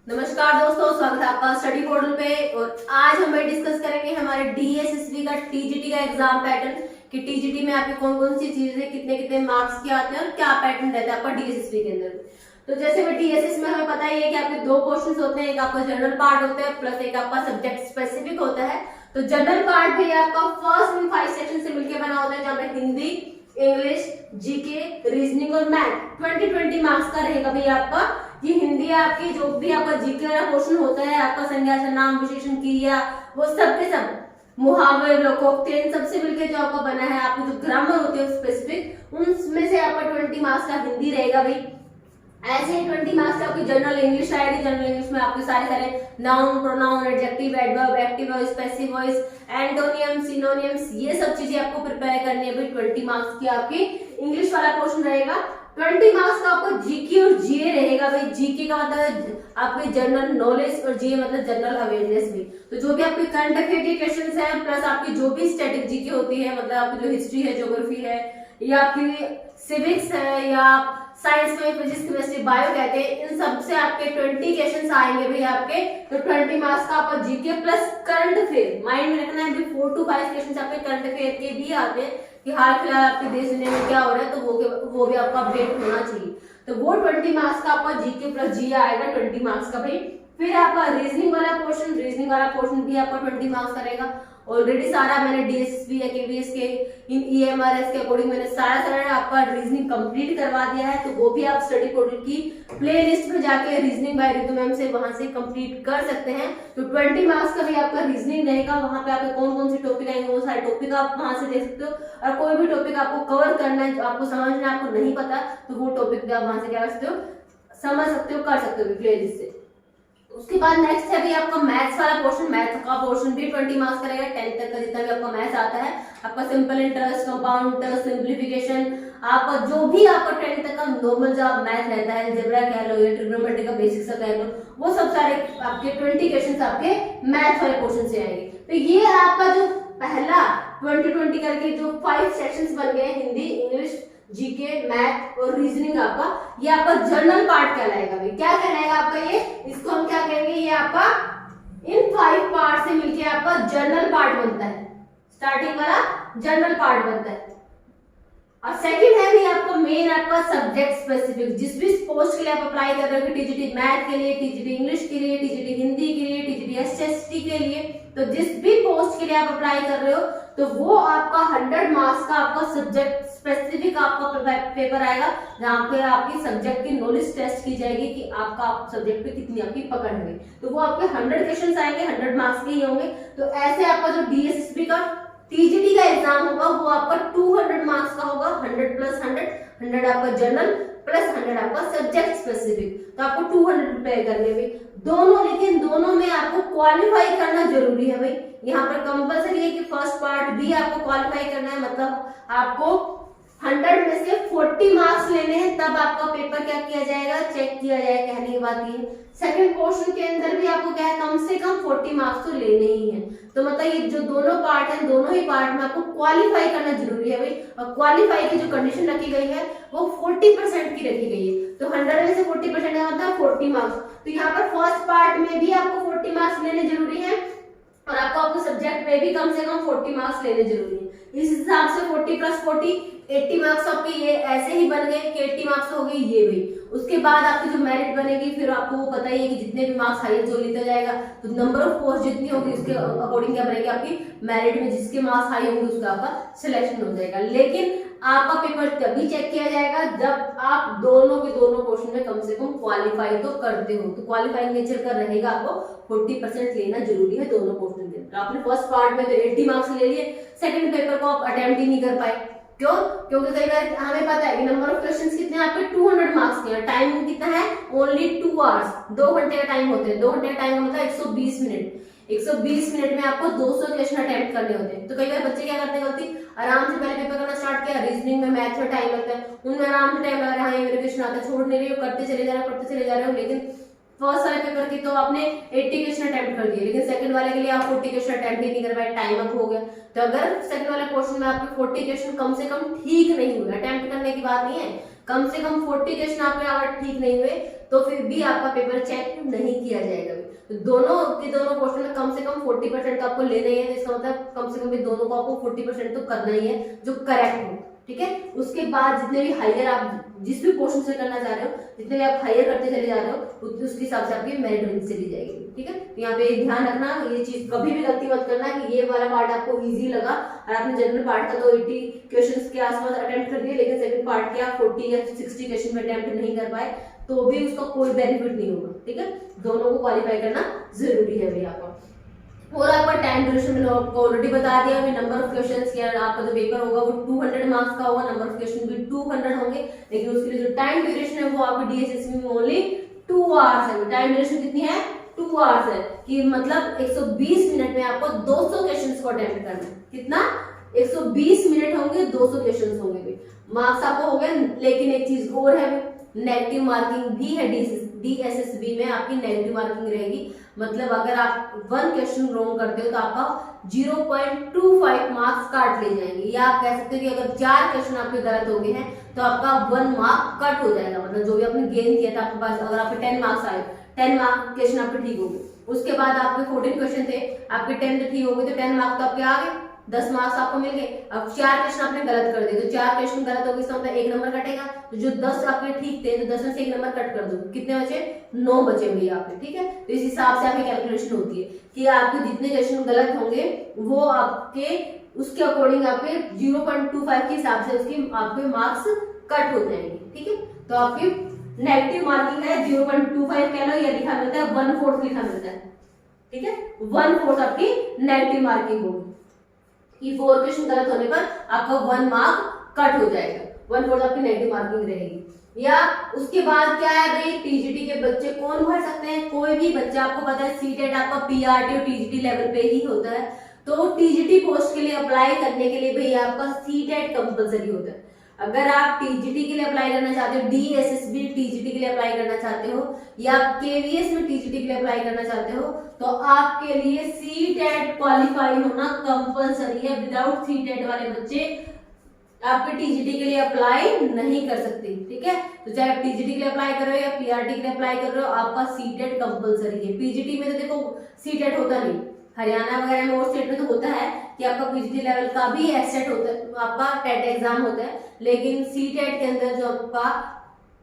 नमस्कार दोस्तों, स्वागत है आपका स्टडी पोर्टल पे। और आज हम डिस्कस करेंगे हमारे डीएसएसबी का टीजीटी का एग्जाम पैटर्न कि टीजीटी में आपकी कौन कौन सी चीजें कितने कितने मार्क्स के आते हैं और क्या पैटर्न रहता है आपका डीएसएसबी के अंदर। तो जैसे डीएसएस में हमें पता ही है कि आपके दो पोर्शंस होते हैं, एक आपका जनरल पार्ट होता है प्लस एक आपका सब्जेक्ट स्पेसिफिक होता है। तो जनरल पार्ट भी आपका फर्स्ट 5 सेक्शन से मिलकर बना होता है, जहाँ पे हिंदी, इंग्लिश, जीके, रीजनिंग और मैथ 20-20 मार्क्स का रहेगा भैया आपका। ये हिंदी आपकी जो भी आपका जीके वाला पोर्शन होता है, आपका संज्ञा सर्वनाम विशेषण क्रिया वो सब के सब मुहावरे लोकोक्ति इन सबसे मिलकर जो आपका बना है, आपकी जो ग्रामर होती है स्पेसिफिक, उनमें से आपका 20 मार्क्स का हिंदी रहेगा भाई। ऐसे ही 20 मार्क्स की आपकी जनरल इंग्लिश आएगी। जनरल इंग्लिश में आपके सारे noun, pronoun, adjective, adverb, active voice, passive voice, antonym, synonyms, ये सब चीजें आपको प्रिपेयर करनी है भाई। 20 मार्क्स की आपकी इंग्लिश वाला पोर्शन रहेगा। 20 मार्क्स का आपको जीके और जीए रहेगा भाई। जीके का मतलब आपके जनरल नॉलेज और जीए मतलब जनरल अवेयरनेस भी। तो जो भी आपके करंट अफेयर के क्वेश्चंस हैं प्लस आपकी जो भी स्टैटिक जीके होती है, मतलब आपकी जो हिस्ट्री है, ज्योग्राफी है, या आपकी सिविक्स है, या साइंस में फिजिक्स, केमिस्ट्री, बायो कहते हैं, इन सब से आपके 20 क्वेश्चंस आएंगे भाई आपके। तो 20 मार्क्स का आपका GK plus current affair mind में रखना है भाई। 4 to 5 क्वेश्चंस आपके करंट अफेयर के भी आते हैं कि हाल फिलहाल आपके देश दुनिया में क्या हो रहा है, तो वो भी आपका अपडेट होना चाहिए। तो वो 20 मार्क्स का आपका जीके प्लस जीए आएगा 20 मार्क्स का भाई। फिर आपका रीजनिंग वाला पोर्शन भी आपका 20 मार्क्स का रहेगा। ऑलरेडी सारा मैंने डीएसएसबी या केवीएस के इन ईएमआरएस के अकॉर्डिंग मैंने सारा आपका रीजनिंग कंप्लीट करवा दिया है। तो वो भी आप स्टडी पोर्टल की प्लेलिस्ट में जाके रीजनिंग बाय रितु मैम से वहां से कंप्लीट कर सकते हैं। तो 20 मार्क्स का भी आपका रीजनिंग रहेगा। वहां पे आपके कौन कौन से टॉपिक आएंगे वो सारे टॉपिक आप वहां से देख सकते हो। और कोई भी टॉपिक आपको कवर करना है, आपको समझना है, आपको नहीं पता, तो वो टॉपिक भी आप वहां से क्या कर सकते हो, समझ सकते हो, कर सकते हो प्लेलिस्ट से। उसके बाद नेक्स्ट है भी आपका मैथ्स वाला पोर्शन। मैथ का पोर्शन भी 20 मार्क्स का रहेगा। 10th तक का जितना भी आपका मैथ्स आता है, आपका simple interest, compound interest, simplification, आपका जो भी आपका 10th तक का नॉर्मल जो मैथ रहता है, अलजेब्रा कह लो या ट्रिग्नोमेट्री का बेसिक सा कह लो, वो सब सारे आपके 20 क्वेश्चंस आपके मैथ वाले पोर्शन से आएंगे। तो ये आपका जो पहला 20-20 करके जो 5 सेक्शंस बन गए, हिंदी, इंग्लिश, जीके, मैथ और रीजनिंग, आपका ये आपका जनरल पार्ट कहलाएगा भाई। क्या कहलाएगा आपका ये, इसको हम क्या कहेंगे, ये आपका इन 5 पार्ट से मिलके आपका जनरल पार्ट बनता है। स्टार्टिंग वाला जनरल पार्ट बनता है। और सेकंड है भी आपका मेन आपका सब्जेक्ट स्पेसिफिक। जिस भी पोस्ट के लिए आप अप्लाई कर रहे हो, टीजीटी मैथ के लिए, टीजीटी इंग्लिश के लिए, टीजीटी हिंदी के लिए, टीजीटी एसएसटी के लिए, तो जिस भी पोस्ट के लिए आप अप्लाई कर रहे हो, तो वो आपका 100 मार्क्स का आपका सब्जेक्ट स्पेसिफिक आपका पेपर आएगा, जहाँ पे आपकी सब्जेक्ट की नॉलेज टेस्ट की जाएगी कि आपका सब्जेक्ट पे कितनी आपकी पकड़ है। तो वो आपके 100 क्वेश्चंस आएंगे, 100 मार्क्स के ही होंगे। तो ऐसे आपका जो डीएसएसबी का टीजीटी का एग्जाम होगा वो आपका 200 मार्क्स का होगा। 100 प्लस 100 आपका जनरल प्लस 100 आपका सब्जेक्ट स्पेसिफिक। तो आपको 200 प्रिपेयर करने में दोनों, लेकिन दोनों में आपको क्वालिफाई करना जरूरी है भाई। यहाँ पर कंपलसरी है कि फर्स्ट पार्ट भी आपको क्वालिफाई करना है, मतलब आपको 100 में से 40 मार्क्स लेने हैं, तब आपका पेपर क्या किया जाएगा, चेक किया जाएगा। कहने की बात ये सेकंड पोर्शन के अंदर भी आपको क्या है, कम से कम 40 मार्क्स तो लेने ही है। तो मतलब ये जो दोनों पार्ट है, दोनों ही पार्ट में आपको क्वालिफाई करना जरूरी है भाई। और क्वालिफाई की जो कंडीशन रखी गई है वो 40% की रखी गई है। तो 100 में से 40% का मतलब 40 मार्क्स। तो यहाँ पर फर्स्ट पार्ट में भी आपको 40 मार्क्स लेने जरूरी है और आपको सब्जेक्ट में भी कम से कम 40 मार्क्स लेने जरूरी है। इस हिसाब से 40 प्लस 40 80 मार्क्स आपके ये ऐसे ही बन गए कि 80 मार्क्स हो गई ये भी। उसके बाद आपकी जो मेरिट बनेगी, फिर आपको वो पता ही है कि जितने भी मार्क्स हाईएस्ट जो लेता जाएगा, तो नंबर ऑफ पोस्ट जितनी होगी उसके अकॉर्डिंग क्या बनेगी आपकी मेरिट में, जिसके मार्क्स हाई होंगे उसका आपका सिलेक्शन हो जाएगा। लेकिन आपका पेपर तभी चेक किया जाएगा जब आप दोनों के दोनों पोर्शन में कम से कम क्वालिफाई तो करते हो। तो क्वालिफाइंग नेचर का रहेगा, आपको 40% लेना जरूरी है दोनों पोर्शन के। तो आपने फर्स्ट पार्ट में तो 80 मार्क्स ले लिए, सेकंड पेपर को आप अटेम्प्ट ही नहीं कर पाए। क्यों? क्योंकि कई बार हमें पता है कि नंबर ऑफ क्वेश्चंस कितने हैं आपके, 200 मार्क्स के। टाइम कितना है, ओनली 2 आवर्स, 2 घंटे का टाइम होते हैं। 2 घंटे का टाइम मतलब 120 मिनट। 120 मिनट में आपको 200 क्वेश्चन अटेम्प्ट करने होते हैं। तो कई बार बच्चे क्या करते हैं, गलती आराम से पहले पेपर करना स्टार्ट किया, रीजनिंग में मैथ में टाइम लगता है, उनमें आराम से टाइम लगा रहा है, हाँ ये मेरे क्वेश्चन आता है, छोड़ नहीं रही हो, करते चले जा रहे हो। लेकिन फर्स्ट वाले पेपर की तो आपने 80 क्वेश्चन अटेम्प्ट कर दिए, लेकिन सेकंड वाले के लिए आप 40 क्वेश्चन अटेम्प्ट ही नहीं कर पाए, टाइम अप हो गया। तो अगर सेकंड वाले पोर्शन में आपके 40 क्वेश्चन कम से कम ठीक नहीं हुए, अटेम्प्ट करने की बात नहीं है, कम से कम 40 क्वेश्चन आपके अगर ठीक नहीं हुए तो फिर भी आपका पेपर चेक नहीं किया जाएगा। तो दोनों के दोनों क्वेश्चन में कम से कम 40% तो आपको लेना ही है, इसका मतलब कम से कम भी दोनों को आपको 40% तो करना ही है जो करेक्ट हो, ठीक है। उसके बाद जितने भी हायर आप जिस भी पोर्शन से करना चाह रहे हो, जितने भी आप हायर करते चले जा रहे हो उसके हिसाब से आपकी मेरिट लिस्ट चली जाएगी, ठीक है। तो यहाँ पे ध्यान रखना, ये चीज कभी भी गलती मत करना कि ये वाला पार्ट आपको इजी लगा और आपने जनरल पार्ट का तो 80 क्वेश्चंस के आसपास अटेम्प्ट कर दिए, लेकिन सेकंड पार्ट के आप 40 या 60 क्वेश्चन में अटेम्प्ट नहीं कर पाए तो भी उसका कोई बेनिफिट नहीं होगा, ठीक है। दोनों को क्वालिफाई करना जरूरी है भैया आपका। और आपका टाइम ड्यूरेशन मैंने आपको ऑलरेडी बता दिया, नंबर ऑफ क्वेश्चंस या आपका जो पेपर होगा वो 200 मार्क्स का होगा, नंबर ऑफ क्वेश्चन भी 200 होंगे, लेकिन उसके लिए जो टाइम ड्यूरेशन है वो आपकी डीएसएसबी में ओनली 2 आवर्स है। टाइम ड्यूरेशन कितनी है? 2 आवर्स है, कि मतलब 120 मिनट में आपको 200 क्वेश्चंस को अटेम्प्ट करना है। कितना? 120 मिनट होंगे, 200 क्वेश्चंस होंगे। मार्क्स आपको हो गए, लेकिन एक चीज और है, नेगेटिव मार्किंग भी है डीएसएसबी में, आपकी नेगेटिव मार्किंग रहेगी। मतलब अगर आप 1 क्वेश्चन रॉन्ग करते हो तो आपका 0.25 मार्क्स काट ले जाएंगे, या आप कह सकते हो कि अगर 4 क्वेश्चन आपके गलत हो गए हैं तो आपका 1 मार्क कट हो जाएगा। मतलब जो भी आपने गेन किया था आपके पास, अगर आपके 10 मार्क्स आए, 10 मार्क क्वेश्चन आपके ठीक हो गए, उसके बाद आपके 14 क्वेश्चन थे, आपके 10 ठीक हो गए तो 10 मार्क्स तो आपके आ गए, 10 मार्क्स आपको मिल गए। अब 4 क्वेश्चन आपने गलत कर दिए तो 4 क्वेश्चन गलत हो गए, इसका मतलब 1 नंबर कटेगा। तो जो 10 आपके ठीक थे तो 10 में से 1 नंबर कट कर दो, कितने बचे? 9 बचे भैया आपके, ठीक है। तो इस हिसाब से आपकी कैलकुलेशन होती है कि आपके जितने क्वेश्चन गलत होंगे वो आपके उसके अकॉर्डिंग आपके 0.25 के हिसाब से उसके आपके मार्क्स कट हो जाएंगे, ठीक है। तो आपकी नेगेटिव मार्किंग है 0.25 कह लो, या लिखा मिलता है 1/4 लिखा मिलता है, ठीक है। 1/4 आपकी नेगेटिव मार्किंग होगी कि 4 क्वेश्चन गलत होने पर आपका 1 मार्क कट हो जाएगा, 1/4 आपकी नेगेटिव मार्किंग रहेगी। या उसके बाद क्या है भाई, टीजीटी के बच्चे कौन भर सकते हैं? कोई भी बच्चा, आपको पता है सीटेट आपका पीआरटी और टीजीटी लेवल पे ही होता है, तो टीजीटी पोस्ट के लिए अप्लाई करने के लिए भैया आपका सीटेट कंपलसरी होता है। अगर आप टीजीटी के लिए अप्लाई करना चाहते हो, डीएसएसबी टीजीटी के लिए अप्लाई करना चाहते हो, या केवीएस में टीजीटी के लिए अप्लाई करना चाहते हो, तो आपके लिए सीटेट क्वालिफाई होना कंपलसरी है। विदाउट सीटेट वाले बच्चे आपके टीजीटी के लिए अप्लाई नहीं कर सकते, ठीक है। तो चाहे आप टीजीटी के लिए अप्लाई कर रहे हो या पीआरटी के लिए अप्लाई कर रहे हो, आपका सीटेट कंपलसरी है। पीजीटी में तो देखो सीटेट होता नहीं, हरियाणा वगैरह में और स्टेट में तो होता है कि आपका पीजीटी लेवल का भी एसेट होता है, आपका टेट एग्जाम होता है, लेकिन सीटेट के अंदर जो आपका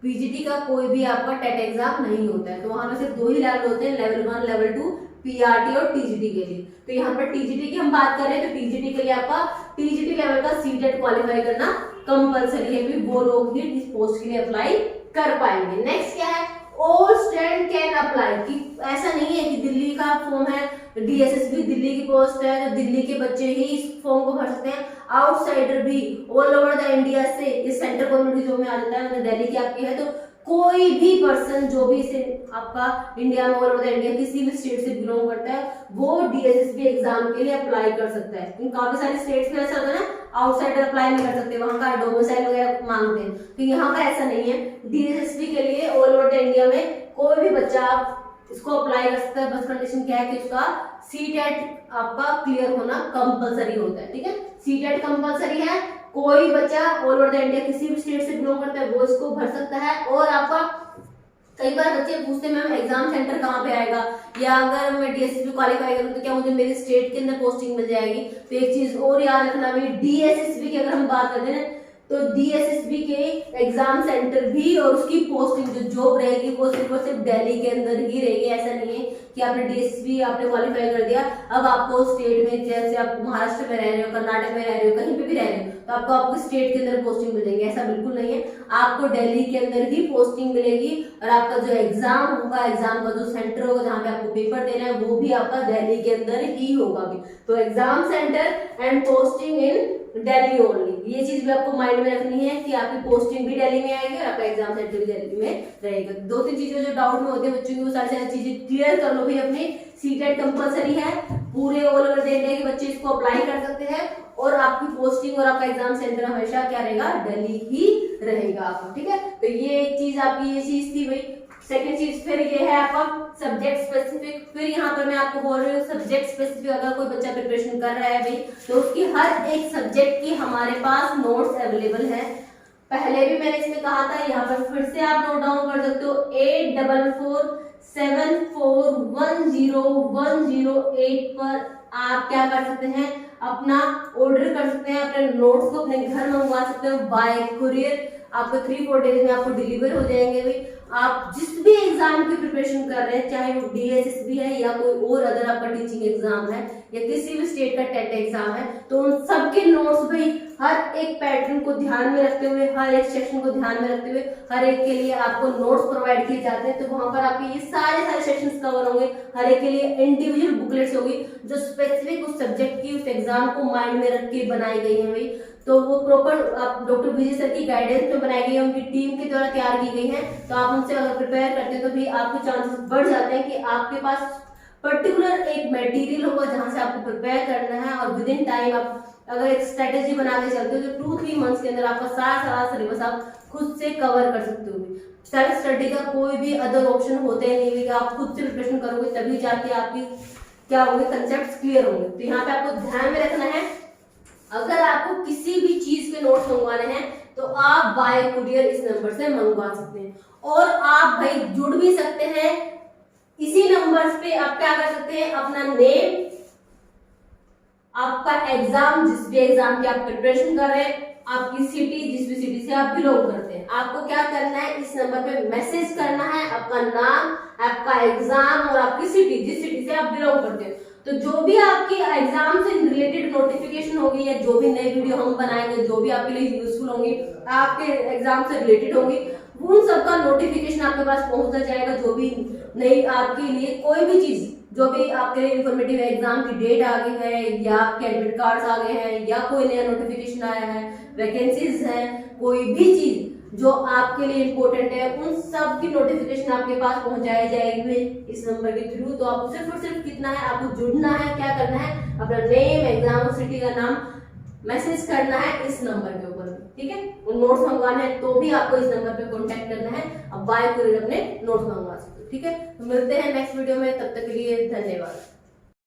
पीजीटी का कोई भी आपका टेट एग्जाम नहीं होता है। तो वहां पे सिर्फ 2 ही लेवल होते हैं, लेवल 1 लेवल 2, पीआरटी और टीजीटी के लिए। तो यहाँ पर टीजीटी की हम बात कर रहे हैं, तो टीजीटी के लिए आपका टीजीटी लेवल का सीटेट क्वालिफाई करना कंपलसरी है, फिर वो लोग ही इस पोस्ट के लिए अप्लाई कर पाएंगे। नेक्स्ट क्या है, ऑल स्टूडेंट कैन अप्लाई, कि ऐसा नहीं है कि दिल्ली का फॉर्म है, डीएसएसबी दिल्ली की पोस्ट है तो दिल्ली के बच्चे ही इस फॉर्म को भर सकते हैं, आउटसाइडर भी ऑल ओवर द इंडिया से, इस सेंट्रल गवर्नमेंट जो में आ जाता है, मतलब दिल्ली की आपकी है, तो कोई भी पर्सन जो भी इसे आपका इंडिया में ऑल ओवर द इंडिया किसी भी स्टेट से बिलोंग करता है वो डीएसएसबी एग्जाम के लिए अप्लाई कर सकता है। इन काफी सारे स्टेट्स में ऐसा होता है ना, आउटसाइडर अप्लाई नहीं कर सकते, वहां का डोमिसाइल वगैरह मांगते हैं, तो यहाँ का ऐसा नहीं है। डीएसएसबी के लिए ऑल ओवर द इंडिया में कोई भी बच्चा इसको अप्लाई कर सकता है, बस कंडीशन क्या है कि उसका सीटेट आपका क्लियर होना कंपलसरी होता है, ठीक है। सीटेट कंपलसरी है, कोई बच्चा ऑल ओवर द इंडिया किसी भी स्टेट से बिलोंग करता है वो इसको भर सकता है। और आपका कई बार बच्चे पूछते हैं मैम एग्जाम सेंटर कहाँ पे आएगा, या अगर मैं डीएसएसबी क्वालिफाई करूँ तो क्या मुझे मेरे स्टेट के अंदर पोस्टिंग मिल जाएगी? तो एक चीज और याद रखना भाई, डीएसएसबी की अगर हम बात करते हैं तो डीएसएसबी के एग्जाम सेंटर भी और उसकी पोस्टिंग जो जॉब रहेगी वो सिर्फ और सिर्फ दिल्ली के अंदर ही रहेगी। ऐसा नहीं है कि आपने डीएसएसबी आपने क्वालिफाई कर दिया, अब आपको स्टेट में, जैसे आप महाराष्ट्र में रह रहे हो, कर्नाटक में रह रहे हो, कहीं पे भी रह रहे हो, तो आपको आपके स्टेट के अंदर पोस्टिंग मिल जाएगी, ऐसा बिल्कुल नहीं है। आपको दिल्ली के अंदर ही पोस्टिंग मिलेगी और आपका जो एग्जाम होगा, एग्जाम का जो सेंटर होगा जहाँ पे आपको पेपर देना है वो भी आपका दिल्ली के अंदर ही होगा भी। तो exam centre and posting in Delhi only, ये चीज भी आपको माइंड में रखनी है कि आपकी पोस्टिंग भी दिल्ली में आएगी और आपका एग्जाम सेंटर भी दिल्ली में रहेगा। 2-3 चीजें जो डाउट में होते हैं बच्चों की, वो सारी चीजें क्लियर कर लो भाई अपनी। सीटेट कंपलसरी है, पूरे ऑल ओवर द इंडिया के बच्चे इसको अप्लाई कर सकते हैं, और आपकी पोस्टिंग और आपका एग्जाम सेंटर हमेशा क्या रहेगा, दिल्ली ही रहेगा आपका, ठीक है। तो ये एक चीज आपकी ये चीज थी भाई। सेकंड चीज फिर ये है आपका सब्जेक्ट स्पेसिफिक। फिर यहाँ पर मैं आपको बोल रही हूँ सब्जेक्ट स्पेसिफिक, अगर कोई बच्चा प्रिपरेशन कर रहा है भाई तो उसकी हर एक सब्जेक्ट की हमारे पास नोट्स अवेलेबल है। पहले भी मैंने इसमें कहा था, यहाँ पर फिर से आप नोट डाउन कर सकते हो 8447410108 पर आप क्या कर सकते हैं, अपना ऑर्डर कर सकते हैं, अपने नोट्स को अपने घर मंगवा सकते हो बाय कुरियर। आपको 3-4 डेज में आपको डिलीवर हो जाएंगे भाई। आप जिस भी एग्जाम की प्रिपरेशन कर रहे हैं, चाहे वो DSSB है या कोई और अदर आपका टीचिंग एग्जाम है या किसी भी स्टेट का टेट एग्जाम है, तो उन सबके नोट्स भाई हर एक पैटर्न को ध्यान में रखते हुए, हर एक सेक्शन को ध्यान में रखते हुए हर एक के लिए आपको नोट्स प्रोवाइड किए जाते हैं। तो वहां पर आपके ये सारे सेक्शंस कवर होंगे, हर एक के लिए इंडिविजुअल बुकलेट्स होगी जो स्पेसिफिक उस सब्जेक्ट की, उस एग्जाम को माइंड में रख के बनाई गई है भाई। तो वो प्रॉपर डॉक्टर विजय सर की गाइडेंस में बनाई गई है, उनकी टीम के द्वारा तैयार की गई है। तो आप उनसे अगर प्रिपेयर करते हैं तो भी आपके चांसेस बढ़ जाते हैं कि आपके पास पर्टिकुलर एक मटेरियल होगा जहां से आपको प्रिपेयर करना है, और विद इन टाइम आप अगर एक स्ट्रेटेजी बना के चलते हो तो 2-3 मंथ्स के अंदर आपका सारा सिलेबस आप खुद से कवर कर सकते हो। सेल्फ स्टडी का कोई भी अदर ऑप्शन होते नहीं है कि आप खुद से प्रिपरेशन करोगे तभी जाके आपकी क्या होंगे, कंसेप्ट क्लियर होंगे। तो यहाँ पे आपको ध्यान में रखना है, अगर आपको किसी भी चीज के नोट्स मंगवाने हैं तो आप बाय कुरियर इस नंबर से मंगवा सकते हैं, और आप भाई जुड़ भी सकते हैं इसी नंबर्स पे। आप क्या कर सकते हैं, अपना नेम, आपका एग्जाम, जिस भी एग्जाम की आप प्रिपरेशन कर रहे हैं, आपकी सिटी, जिस भी सिटी से आप बिलोंग करते हैं, आपको क्या करना है, इस नंबर पे मैसेज करना है अपना नाम, आपका एग्जाम और आपकी सिटी, जिस सिटी से आप बिलोंग करते हैं। तो जो भी आपकी एग्जाम से रिलेटेड नोटिफिकेशन होगी या जो भी नई वीडियो हम बनाएंगे, जो भी आपके लिए यूजफुल होंगी, आपके एग्जाम से रिलेटेड होंगी, उन सबका नोटिफिकेशन आपके पास पहुंचता जाएगा। जो भी नई आपके लिए कोई भी चीज, जो भी आपके लिए इंफॉर्मेटिव एग्जाम की डेट आ गई है, या आपके एडमिट कार्ड्स आ गए हैं, या कोई नया नोटिफिकेशन आया है, वैकेंसीज है, कोई भी चीज जो आपके लिए इम्पोर्टेंट है, उन सब की नोटिफिकेशन आपके पास पहुंचाई जाएगी इस नंबर के थ्रू। तो आपको सिर्फ और सिर्फ कितना है, आपको जुड़ना है, क्या करना है, अपना नेम, एग्जाम और सिटी का नाम मैसेज करना है इस नंबर के ऊपर, ठीक है। और नोट्स मंगवाना है तो भी आपको इस नंबर पे कांटेक्ट करना है, अब बाय कुरियर अपने नोट्स मंगवा सकते हो, ठीक है। तो मिलते हैं नेक्स्ट वीडियो में, तब तक के लिए धन्यवाद।